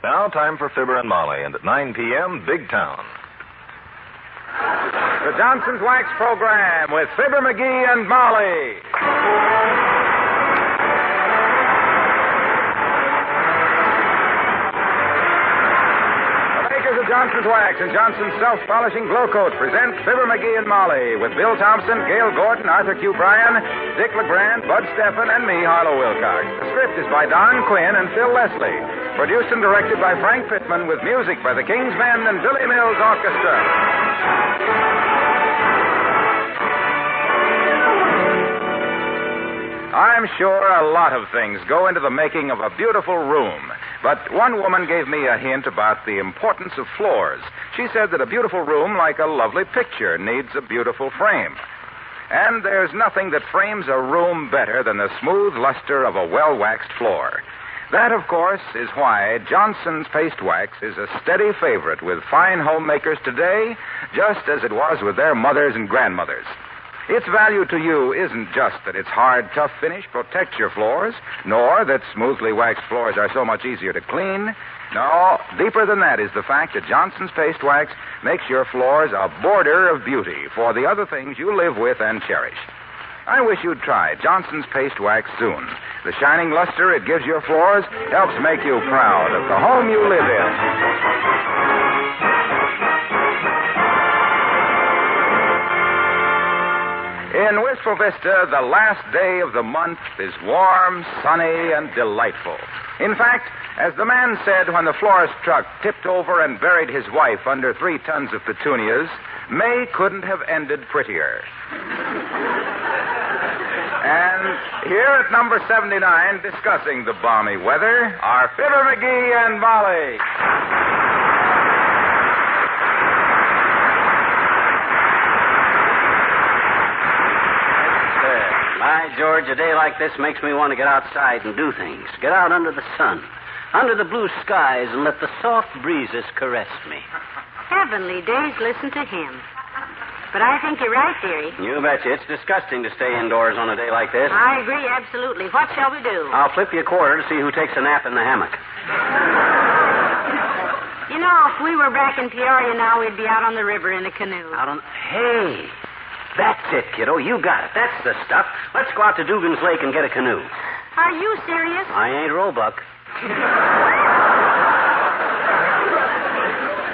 Now, time for Fibber and Molly, and at 9 p.m., Big Town. The Johnson's Wax Program with Fibber, McGee, and Molly. The makers of Johnson's Wax and Johnson's Self-Polishing Glow Coat present Fibber, McGee, and Molly with Bill Thompson, Gail Gordon, Arthur Q. Bryan, Dick LeGrand, Bud Steffen, and me, Harlow Wilcox. The script is by Don Quinn and Phil Leslie. Produced and directed by Frank Pittman with music by the King's Men and Billy Mills Orchestra. I'm sure a lot of things go into the making of a beautiful room. But one woman gave me a hint about the importance of floors. She said that a beautiful room, like a lovely picture, needs a beautiful frame. And there's nothing that frames a room better than the smooth luster of a well-waxed floor. That, of course, is why Johnson's Paste Wax is a steady favorite with fine homemakers today, just as it was with their mothers and grandmothers. Its value to you isn't just that its hard, tough finish protects your floors, nor that smoothly waxed floors are so much easier to clean. No, deeper than that is the fact that Johnson's Paste Wax makes your floors a border of beauty for the other things you live with and cherish. I wish you'd try Johnson's Paste Wax soon. The shining luster it gives your floors helps make you proud of the home you live in. In Wistful Vista, the last day of the month is warm, sunny, and delightful. In fact, as the man said when the florist truck tipped over and buried his wife under 3 tons of petunias, May couldn't have ended prettier. And here at number 79, discussing the balmy weather, are Fibber, McGee, and Molly. By George, a day like this makes me want to get outside and do things. Get out under the sun, under the blue skies, and let the soft breezes caress me. Heavenly days, listen to him. But I think you're right, dearie. You betcha. It's disgusting to stay indoors on a day like this. I agree, absolutely. What shall we do? I'll flip you a quarter to see who takes a nap in the hammock. You know, if we were back in Peoria now, we'd be out on the river in a canoe. Hey, that's it, kiddo. You got it. That's the stuff. Let's go out to Dugan's Lake and get a canoe. Are you serious? I ain't Roebuck.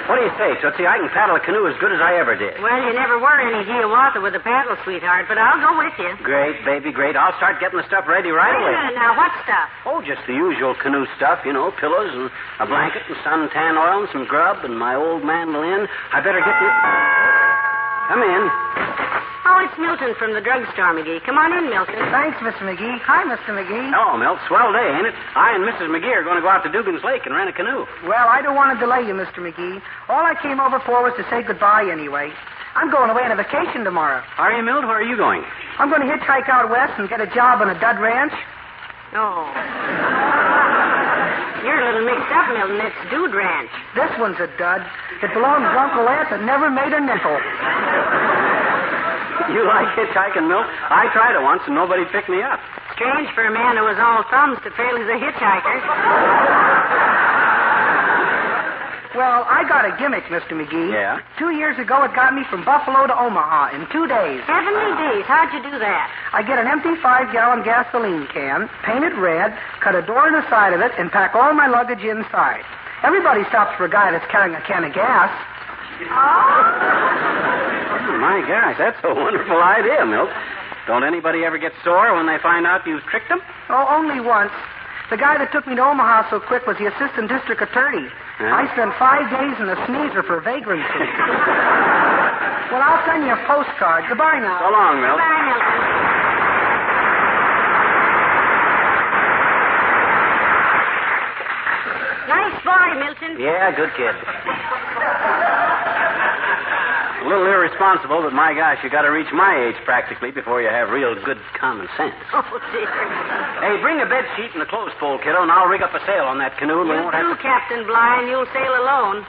What do you say, Tootsie? I can paddle a canoe as good as I ever did. Well, you never were any Hiawatha with a paddle, sweetheart, but I'll go with you. Great, baby, great. I'll start getting the stuff ready right away. Wait a minute now, what stuff? Oh, just the usual canoe stuff, you know, pillows and a blanket and suntan oil and some grub and my old mandolin. I better get you... Come in. Oh, it's Milton from the drugstore, McGee. Come on in, Milton. Thanks, Mr. McGee. Hi, Mr. McGee. Hello, Milt. Swell day, ain't it? I and Mrs. McGee are going to go out to Dugan's Lake and rent a canoe. Well, I don't want to delay you, Mr. McGee. All I came over for was to say goodbye anyway. I'm going away on a vacation tomorrow. Are you, Milt? Where are you going? I'm going to hitchhike out west and get a job on a dud ranch. Oh. You're a little mixed up, Milton. It's Dude Ranch. This one's a dud. It belongs to Uncle Ed that never made a nickel. You like hitchhiking, Milt? I tried it once and nobody picked me up. Strange for a man who was all thumbs to fail as a hitchhiker. Well, I got a gimmick, Mr. McGee. Yeah? 2 years ago, it got me from Buffalo to Omaha in 2 days. Heavenly days. How'd you do that? I get an empty 5-gallon gasoline can, paint it red, cut a door in the side of it, and pack all my luggage inside. Everybody stops for a guy that's carrying a can of gas. Oh, my gosh, that's a wonderful idea, Milt. Don't anybody ever get sore when they find out you've tricked them? Oh, only once. The guy that took me to Omaha so quick was the assistant district attorney. Huh? I spent 5 days in a sneezer for vagrancy. Well, I'll send you a postcard. Goodbye now. So long, Milt. Bye, Milton. Nice boy, Milton. Yeah, good kid. A little irresponsible, but my gosh, you got to reach my age practically before you have real good common sense. Oh, dear. Hey, bring a bed sheet and a clothes pole, kiddo, and I'll rig up a sail on that canoe. And we You won't have do, to... Captain Bligh, and you'll sail alone.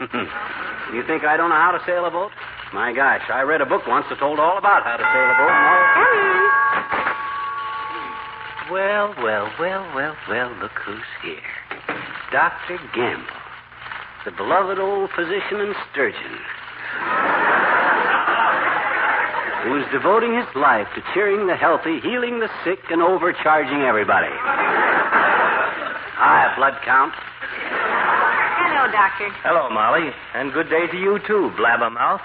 You think I don't know how to sail a boat? My gosh, I read a book once that told all about how to sail a boat. And all... Come in. Well, look who's here. Dr. Gamble. the beloved old physician in sturgeon, who is devoting his life to cheering the healthy, healing the sick, and overcharging everybody. Hi, blood count. Hello, Doctor. Hello, Molly. And good day to you, too, blabbermouth.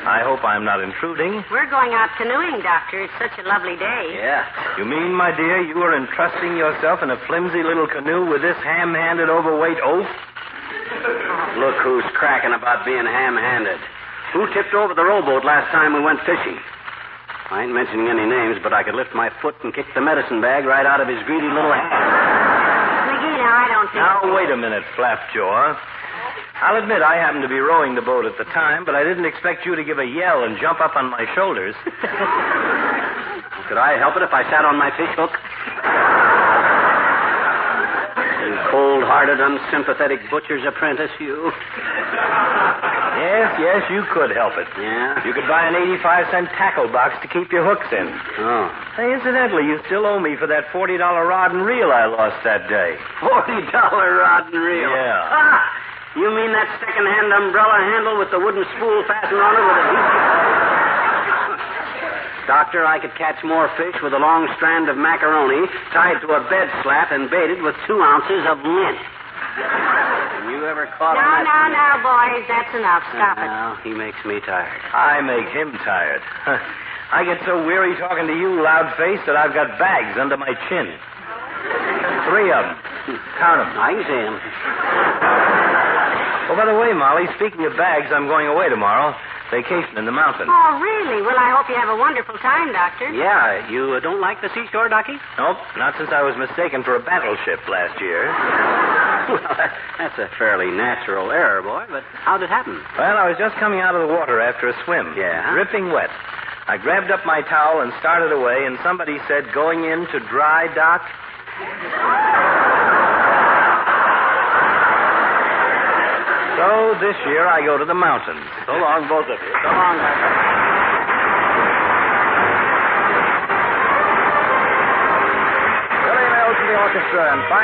I hope I'm not intruding. We're going out canoeing, Doctor. It's such a lovely day. Yeah. You mean, my dear, you are entrusting yourself in a flimsy little canoe with this ham-handed, overweight oaf? Look who's cracking about being ham-handed. Who tipped over the rowboat last time we went fishing? I ain't mentioning any names, but I could lift my foot and kick the medicine bag right out of his greedy little hand. McGee, now, I don't think... Now, wait a minute, Flapjaw. I'll admit I happened to be rowing the boat at the time, but I didn't expect you to give a yell and jump up on my shoulders. Could I help it if I sat on my fish hook? You cold-hearted, unsympathetic butcher's apprentice, you. Yes, you could help it. Yeah? You could buy an 85-cent tackle box to keep your hooks in. Oh. Hey, incidentally, you still owe me for that $40 rod and reel I lost that day. $40 rod and reel? Yeah. Ah! You mean that second-hand umbrella handle with the wooden spool fastened on it with a Doctor, I could catch more fish with a long strand of macaroni tied to a bed slat and baited with 2 ounces of lint. You ever caught him? Now, boys, that's enough. Stop it. Well, he makes me tired. I make him tired. I get so weary talking to you, loud-faced, that I've got bags under my chin. 3 of them. Count them. I can see him. Oh, by the way, Molly, speaking of bags, I'm going away tomorrow. Vacation in the mountains. Oh, really? Well, I hope you have a wonderful time, Doctor. Yeah, you don't like the seashore, Ducky? Nope, not since I was mistaken for a battleship last year. Well, that's a fairly natural error, boy, but how'd it happen? Well, I was just coming out of the water after a swim. Yeah? Dripping wet. I grabbed up my towel and started away, and somebody said, going in to dry dock. So this year I go to the mountains. So long, both of you. So long, Doctor. Billy Mills and the orchestra and 4.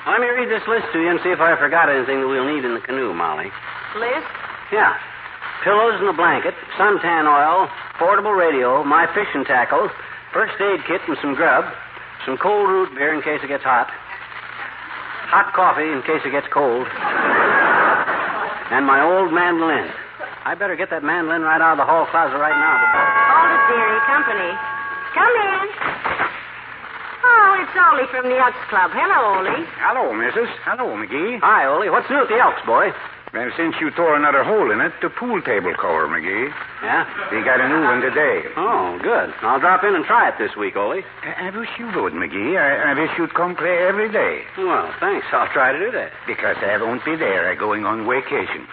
Let me read this list to you and see if I forgot anything that we'll need in the canoe, Molly. List? Yeah. Pillows and a blanket, suntan oil, portable radio, my fishing tackle, first aid kit and some grub, some cold root beer in case it gets hot, hot coffee in case it gets cold, and my old mandolin. I better get that mandolin right out of the hall closet right now. Hold it, dearie. Company. Come in. Oh, it's Ole from the Elks Club. Hello, Ole. Hello, Mrs. Hello, McGee. Hi, Ole. What's new at the Elks, boy? Well, since you tore another hole in it, the pool table cover, McGee. Yeah? We got a new one today. Oh, good. I'll drop in and try it this week, Ole. I wish you would, McGee. I wish you'd come play every day. Well, thanks. I'll try to do that. Because I won't be there. I'm going on vacation.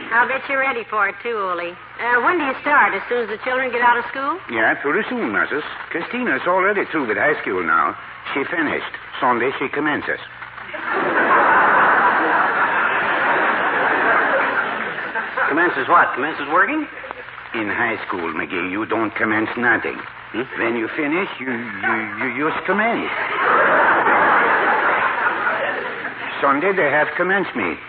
I'll bet you're ready for it, too, Ole. When do you start? As soon as the children get out of school? Yeah, pretty soon, Mrs. Christina's already through with high school now. She finished. Sunday she commences. Commences what? Commences working? In high school, McGee, you don't commence nothing. When you finish, you just commence. Sunday they have commence meet.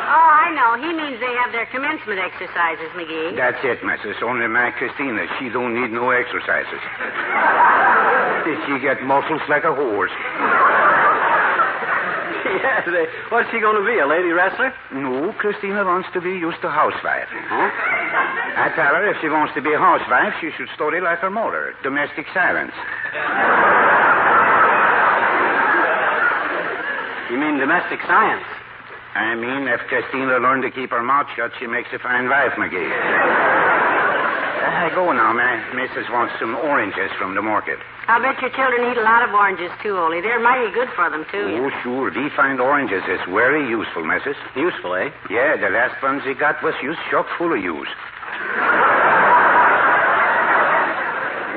Oh, I know. He means they have their commencement exercises, McGee. That's it, Mrs. Only my Christina, she don't need no exercises. She get muscles like a horse. Yes. What's she going to be, a lady wrestler? No, Christina wants to be just a housewife. Huh? I tell her if she wants to be a housewife, she should study like her mother, domestic silence. You mean domestic science? I mean, if Christina learned to keep her mouth shut, she makes a fine wife, McGee. I go now, my missus wants some oranges from the market. I'll bet your children eat a lot of oranges, too, Ole. They're mighty good for them, too. Oh, sure. We find oranges is very useful, missus. Useful, eh? Yeah, the last ones we got was just chock full of use.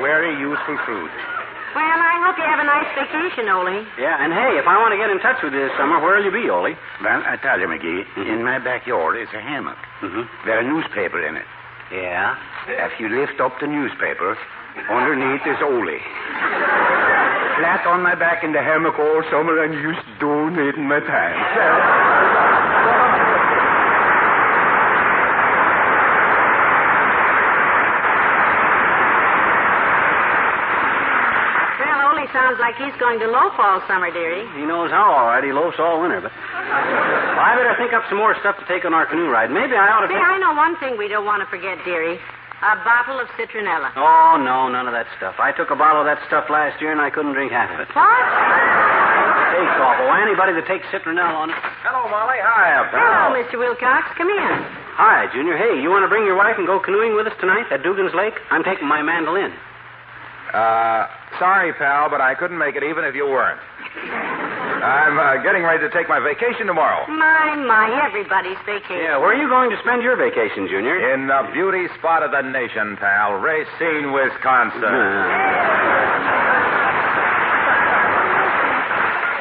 Very useful fruit. Well, I hope you have a nice vacation, Ole. Yeah, and hey, if I want to get in touch with you this summer, where'll you be, Ole? Well, I tell you, McGee, in my backyard is a hammock. There's a newspaper in it. Yeah? If you lift up the newspaper, underneath is Ole. Flat on my back in the hammock all summer and just donating my time. Sounds like he's going to loaf all summer, dearie. He knows how, all right. He loafs all winter, but... Well, I better think up some more stuff to take on our canoe ride. Maybe I ought to... Say, I know one thing we don't want to forget, dearie. A bottle of citronella. Oh, no, none of that stuff. I took a bottle of that stuff last year, and I couldn't drink half of it. What? It tastes awful. Anybody that takes citronella on it... Hello, Molly. Hi, Hello, Mr. Wilcox. Come in. Hi, Junior. Hey, you want to bring your wife and go canoeing with us tonight at Dugan's Lake? I'm taking my mandolin. Sorry, pal, but I couldn't make it even if you weren't. I'm getting ready to take my vacation tomorrow. My, everybody's vacation. Yeah, where are you going to spend your vacation, Junior? In the beauty spot of the nation, pal. Racine, Wisconsin.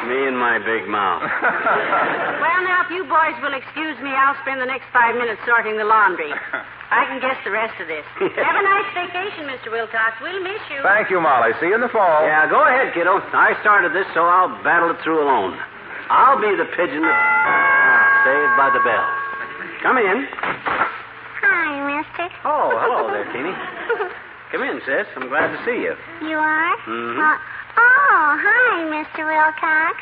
Me and my big mouth. Well, now, if you boys will excuse me, I'll spend the next 5 minutes sorting the laundry. I can guess the rest of this. Have a nice vacation, Mr. Wilcox. We'll miss you. Thank you, Molly. See you in the fall. Yeah, go ahead, kiddo. I started this, so I'll battle it through alone. I'll be the pigeon that... saved by the bell. Come in. Hi, mister. Oh, hello there, Teeny. Come in, sis. I'm glad to see you. You are? Mm-hmm. Hi, Mr. Wilcox.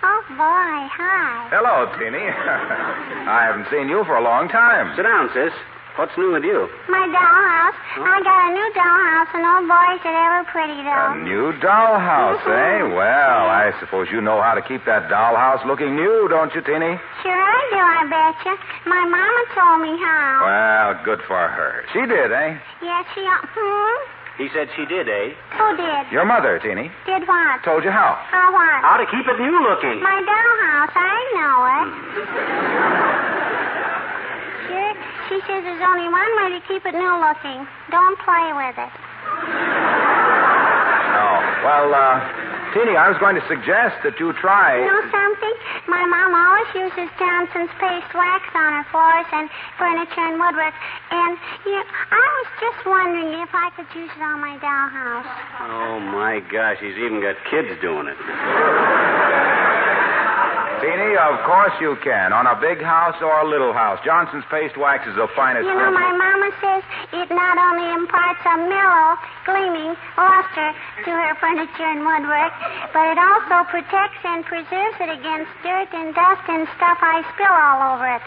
Oh, boy, hi. Hello, Teeny. I haven't seen you for a long time. Sit down, sis. What's new with you? My dollhouse. Huh? I got a new dollhouse, and oh, boy, is it ever pretty, though. A new dollhouse, eh? Well, I suppose you know how to keep that dollhouse looking new, don't you, Teeny? Sure I do, I betcha. My mama told me how. Well, good for her. She did, eh? Yes, she... He said she did, eh? Who did? Your mother, Teeny. Did what? Told you how. How what? How to keep it new looking. My dollhouse, I know it. Sure, she says there's only one way to keep it new looking. Don't play with it. Oh, well, Teeny, I was going to suggest that you try... You know something? My mom always uses Johnson's paste wax on her floors and furniture and woodwork. And I was just wondering if I could use it on my dollhouse. Oh, my gosh. He's even got kids doing it. Teeny, of course you can. On a big house or a little house. Johnson's paste wax is the finest... You know, my mama says it not only imparts a mellow, gleaming luster to her furniture and woodwork, but it also protects and preserves it against dirt and dust and stuff I spill all over it.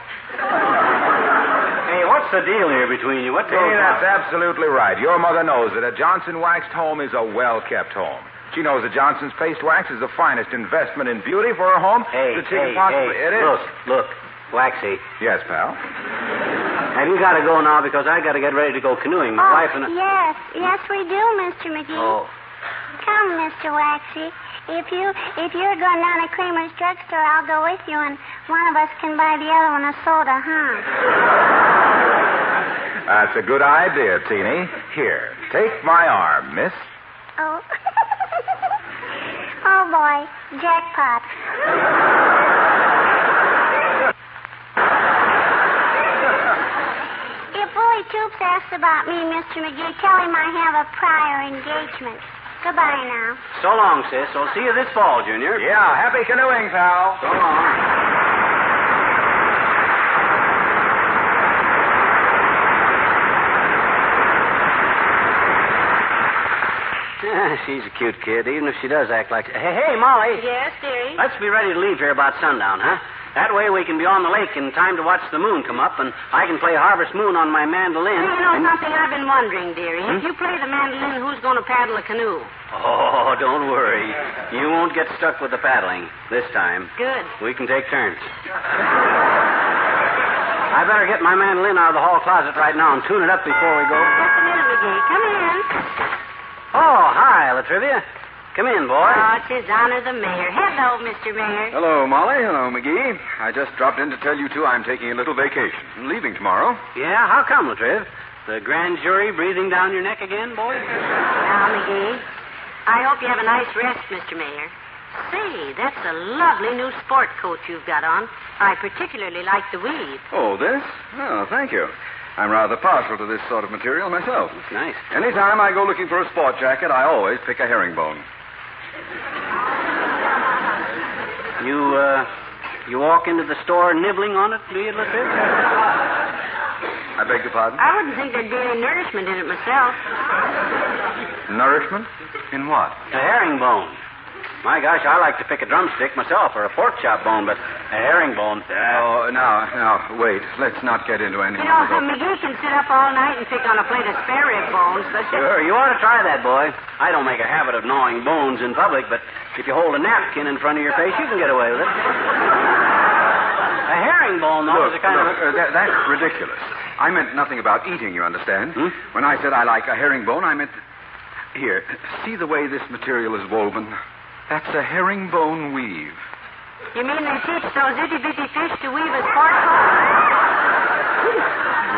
Hey, what's the deal here between you? What goes Teeny, on? that's absolutely right. Your mother knows that a Johnson waxed home is a well-kept home. She knows that Johnson's paste wax is the finest investment in beauty for her home that she can possibly... It is. Look, Waxy. Yes, pal? Have you got to go now because I got to get ready to go canoeing. My wife and I... Yes, we do, Mr. McGee. Oh. Come, Mr. Waxy. If you're going down to Kramer's drugstore, I'll go with you, and one of us can buy the other one a soda, huh? That's a good idea, Teeny. Here, take my arm, miss. Oh. Oh, boy. Jackpot. If Bully Toops asks about me, Mr. McGee, tell him I have a prior engagement. Goodbye now. So long, sis. I'll see you this fall, Junior. Yeah, happy canoeing, pal. So long. Yeah, she's a cute kid, even if she does act like... Hey, Molly. Yes, dearie? Let's be ready to leave here about sundown, huh? That way we can be on the lake in time to watch the moon come up, and I can play Harvest Moon on my mandolin. You know something I've been wondering, dearie? If you play the mandolin, who's going to paddle the canoe? Oh, don't worry. You won't get stuck with the paddling this time. Good. We can take turns. I better get my mandolin out of the hall closet right now and tune it up before we go. Just a minute, McGee. Come in. Oh, hi, Latrivia. Come in, boy. Oh, it's his honor the mayor. Hello, Mr. Mayor. Hello, Molly. Hello, McGee. I just dropped in to tell you two I'm taking a little vacation. I'm leaving tomorrow. Yeah, how come, Latriv? The grand jury breathing down your neck again, boy? Now, McGee, I hope you have a nice rest, Mr. Mayor. Say, that's a lovely new sport coat you've got on. I particularly like the weave. Oh, this? Oh, thank you. I'm rather partial to this sort of material myself. That's nice. Anytime I go looking for a sport jacket, I always pick a herringbone. You walk into the store nibbling on it, do you, Latriv? I beg your pardon? I wouldn't think there'd be any nourishment in it myself. Nourishment? In what? A herringbone. My gosh, I like to pick a drumstick myself or a pork chop bone, but a herringbone... Oh, now, wait. Let's not get into any You know, more. McGee can sit up all night and pick on a plate of spare rib bones, but... Sure, you ought to try that, boy. I don't make a habit of gnawing bones in public, but if you hold a napkin in front of your face, you can get away with it. A herringbone, though, is a kind of... That's ridiculous. I meant nothing about eating, you understand? When I said I like a herringbone, I meant... Here, see the way this material is woven? That's a herringbone weave. You mean they teach those itty-bitty fish to weave a sport coat?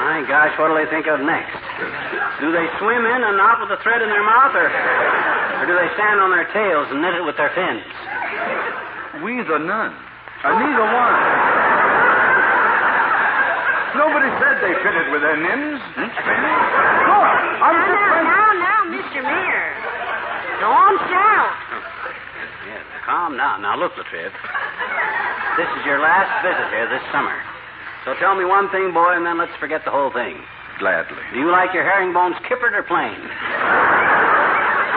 My gosh, what'll they think of next? Do they swim in and out with the thread in their mouth, or do they stand on their tails and knit it with their fins? Neither none. Neither one. Nobody said they fitted with their nims. Look, I'm just... Now, Mr. Mayor. Don't shout. Yeah, calm down. Now, look, Latriv. This is your last visit here this summer. So tell me one thing, boy, and then let's forget the whole thing. Gladly. Do you like your herringbones kippered or plain?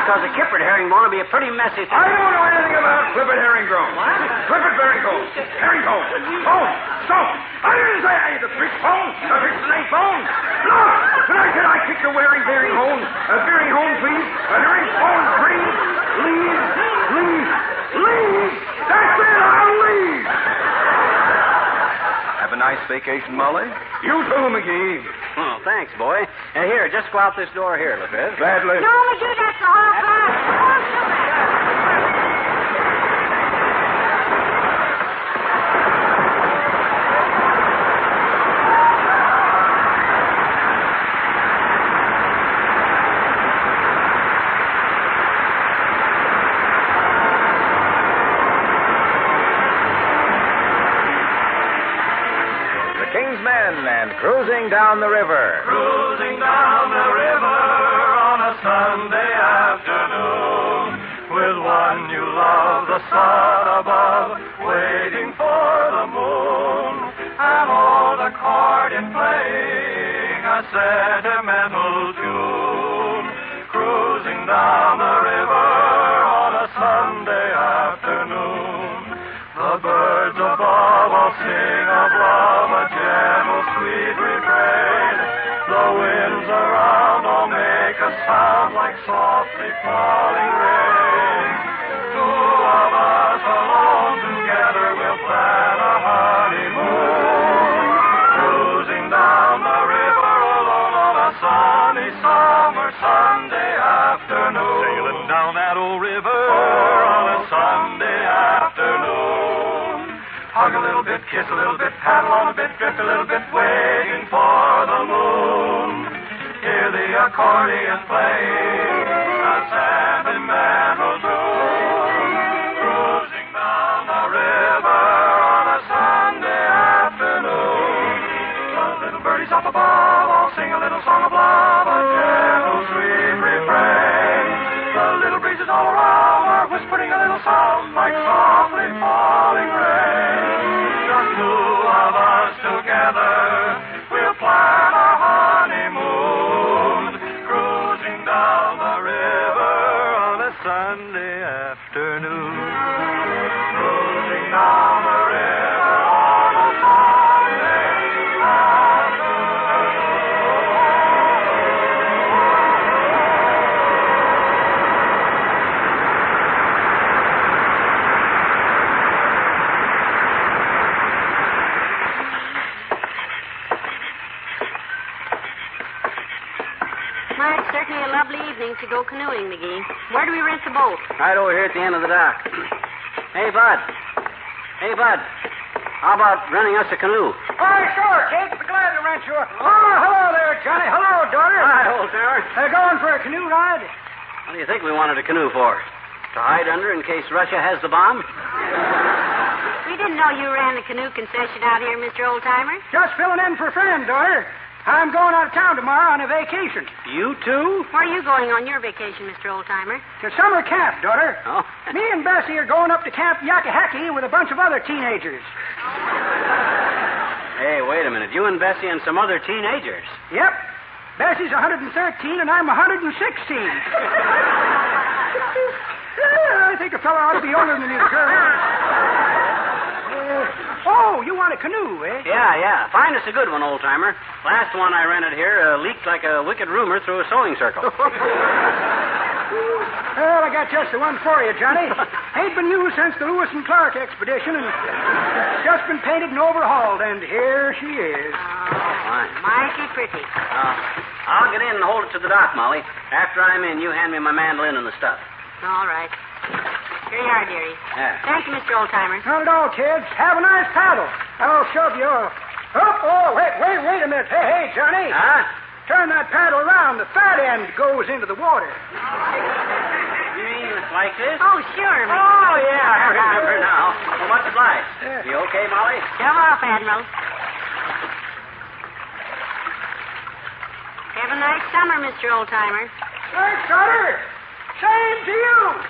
Because a kippered herringbone will be a pretty messy thing. I don't know anything about clippered herringbone. What? Clippered herringbone. Herringbone. Bone. Stone. I didn't say I ate the fish bone. The fish snake bone. Look! When I said I kicked a wearing herringbone. A herringbone, please. A herringbone, please. Leave. Leave. Leave. That's it. I'll leave. Have a nice vacation, Molly. You too, McGee. Oh, thanks, boy. Here, just go out this door here, Latriv. Gladly. No, McGee, that's the whole class. King's Men and Cruising Down the River. Cruising down the river on a Sunday afternoon with one you love, the sun above, waiting for the moon, and all the accordion playing a sentimental tune. Cruising down the river on a Sunday afternoon. The birds above all sing of love, a gentle, sweet refrain. The winds around all make a sound like softly falling rain. summer Sunday afternoon. Sailing down that old river on a Sunday afternoon. Hug a little bit, kiss a little bit, paddle on a bit, drift a little bit, waiting for the moon. Hear the accordion play, a Sandman man will tune. Cruising down the river on a Sunday afternoon. The little birdies up above all sing a little song of love, a gentle, sweet refrain. The little breezes all around are whispering a little sound like softly falling rain. Just two of us together, we'll plan our honeymoon, cruising down the river on a Sunday afternoon. Cruising down the river on a Sunday afternoon. Well, it's certainly a lovely evening to go canoeing, McGee. Where do we rent the boat? Right over here at the end of the dock. Hey, Bud. Hey, Bud. How about renting us a canoe? Oh, sure, kid. Be glad to rent you. Oh, hello there, Johnny. Hello, daughter. Hi, old timer. Going for a canoe ride? What do you think we wanted a canoe for? To hide under in case Russia has the bomb? We didn't know you ran the canoe concession out here, Mr. Oldtimer. Just filling in for a friend, daughter. I'm going out of town tomorrow on a vacation. You too? Where are you going on your vacation, Mr. Oldtimer? To summer camp, daughter. Oh. Me and Bessie are going up to Camp Yakahaki with a bunch of other teenagers. Hey, wait a minute. You and Bessie and some other teenagers. Yep. Bessie's 113 and I'm 116. I think a fellow ought to be older than his girl. Oh, you want a canoe, eh? Yeah. Find us a good one, old-timer. Last one I rented here leaked like a wicked rumor through a sewing circle. Well, I got just the one for you, Johnny. Ain't been used since the Lewis and Clark expedition, and it's just been painted and overhauled, and here she is. Fine. Mighty pretty. I'll get in and hold it to the dock, Molly. After I'm in, you hand me my mandolin and the stuff. All right. Here you are, dearie. Yeah. Thank you, Mr. Oldtimer. Not at all, kids. Have a nice paddle. I'll shove you off. Wait a minute. Hey, Johnny. Huh? Turn that paddle around. The fat end goes into the water. You mean like this? Oh, sure, Miss. Oh, yeah, I remember now. Well, much obliged. Yeah. You okay, Molly? Shove off, Admiral. Have a nice summer, Mr. Oldtimer. Thanks, daughter. Same to you.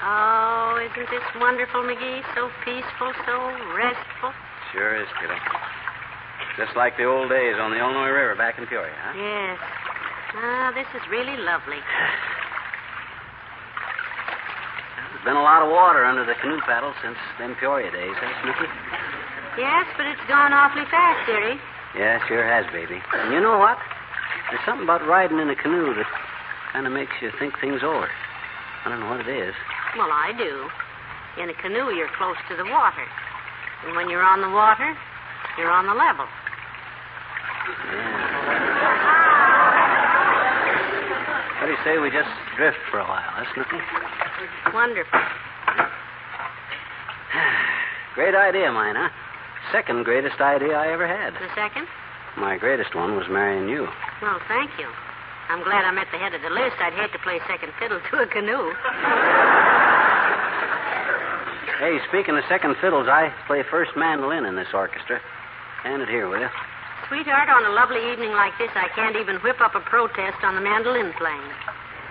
Oh, isn't this wonderful, McGee? So peaceful, so restful. Sure is, kiddo. Just like the old days on the Illinois River back in Peoria, huh? Yes. This is really lovely. There's been a lot of water under the canoe paddle since them Peoria days, huh, Snooky? Yes, but it's gone awfully fast, dearie. Yeah, sure has, baby. And you know what? There's something about riding in a canoe that kind of makes you think things over. I don't know what it is. Well, I do. In a canoe, you're close to the water. And when you're on the water, you're on the level. Yeah. What do you say we just drift for a while, huh, Snooky? Wonderful. Great idea, mine, huh? Second greatest idea I ever had. The second? My greatest one was marrying you. Well, thank you. I'm glad I'm at the head of the list. I'd hate to play second fiddle to a canoe. Hey, speaking of second fiddles, I play first mandolin in this orchestra. Hand it here, will you? Sweetheart, on a lovely evening like this, I can't even whip up a protest on the mandolin playing.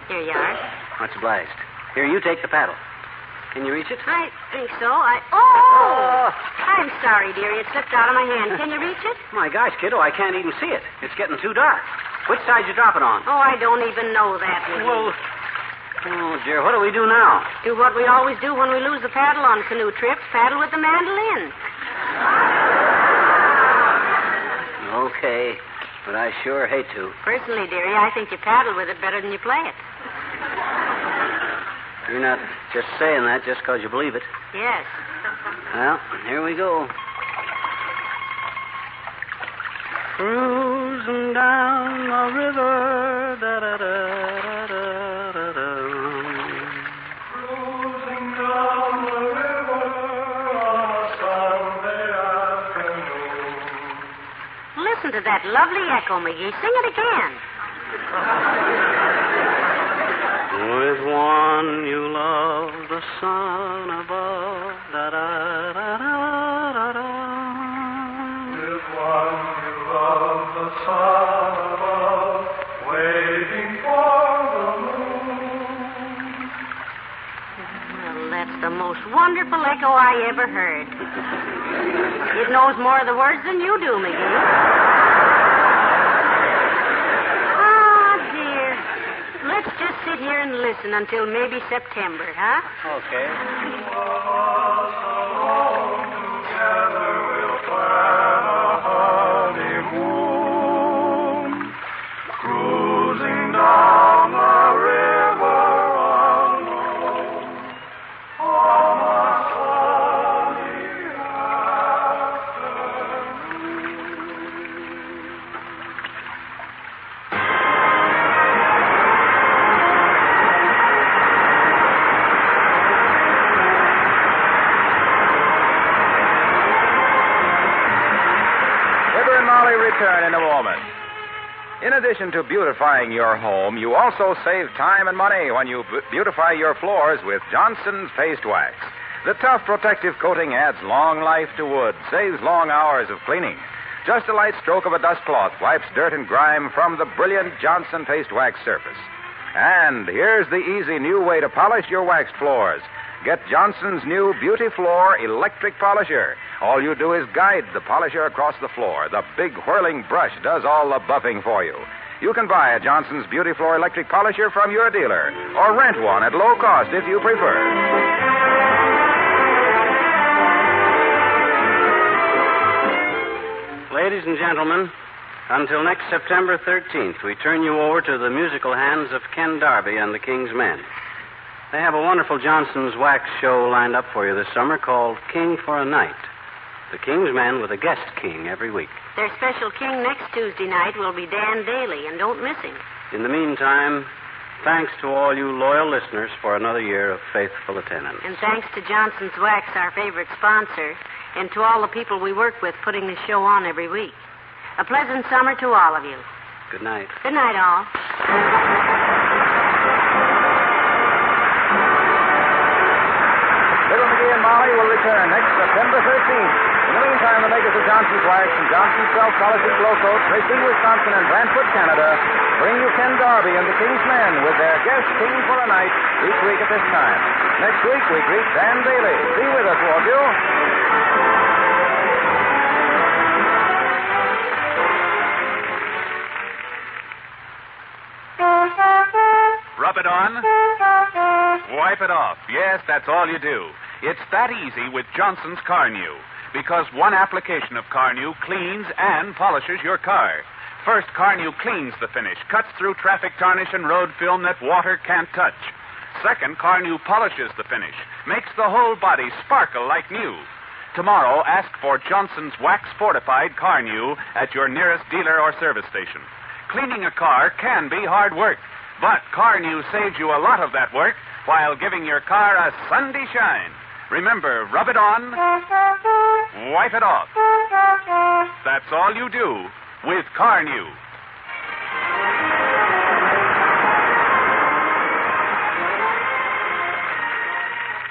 Here you are. Much obliged. Here, you take the paddle. Can you reach it? I think so. Oh! I'm sorry, dearie. It slipped out of my hand. Can you reach it? My gosh, kiddo, I can't even see it. It's getting too dark. Which side you drop it on? Oh, I don't even know that, McGee. Well, oh, dear, what do we do now? Do what we always do when we lose the paddle on canoe trips. Paddle with the mandolin. Okay, but I sure hate to. Personally, dearie, I think you paddle with it better than you play it. You're not just saying that just because you believe it. Yes. Well, here we go. Cruising down the river, da-da-da-da-da-da-da. Cruising down the river on a Sunday afternoon. Listen to that lovely echo, McGee. Sing it again. With one you love, the sun above, da-da-da-da-da-da. With one you love, the sun above, waiting for the moon. Well, that's the most wonderful echo I ever heard. It knows more of the words than you do, McGee. Let's just sit here and listen until maybe September, huh? Okay. Together we'll plan a honeymoon, cruising down the river alone on a sunny return in a moment. In addition to beautifying your home, you also save time and money when you beautify your floors with Johnson's Paste Wax. The tough protective coating adds long life to wood, saves long hours of cleaning. Just a light stroke of a dust cloth wipes dirt and grime from the brilliant Johnson Paste Wax surface. And here's the easy new way to polish your waxed floors. Get Johnson's new Beauty Floor electric polisher. All you do is guide the polisher across the floor. The big whirling brush does all the buffing for you. You can buy a Johnson's Beauty Floor electric polisher from your dealer or rent one at low cost if you prefer. Ladies and gentlemen, until next September 13th, we turn you over to the musical hands of Ken Darby and the King's Men. They have a wonderful Johnson's Wax show lined up for you this summer called King for a Night. The King's Men with a guest king every week. Their special king next Tuesday night will be Dan Daly, and don't miss him. In the meantime, thanks to all you loyal listeners for another year of faithful attendance. And thanks to Johnson's Wax, our favorite sponsor, and to all the people we work with putting this show on every week. A pleasant summer to all of you. Good night. Good night, all. Little McGee and Molly will return next September 13th. In the meantime, the makers of Johnson's Wax and Johnson's Self-Polishing Glow Coat, Racine, Wisconsin, and Brantford, Canada, bring you Ken Darby and the King's Men with their guest King for a Night each week at this time. Next week, we greet Dan Daly. Be with us, won't you? Rub it on. Wipe it off. Yes, that's all you do. It's that easy with Johnson's Canoe, because one application of Canoe cleans and polishes your car. First, Canoe cleans the finish, cuts through traffic tarnish and road film that water can't touch. Second, Canoe polishes the finish, makes the whole body sparkle like new. Tomorrow, ask for Johnson's Wax Fortified Canoe at your nearest dealer or service station. Cleaning a car can be hard work, but Canoe saves you a lot of that work while giving your car a Sunday shine. Remember, rub it on, wipe it off. That's all you do with Canoe.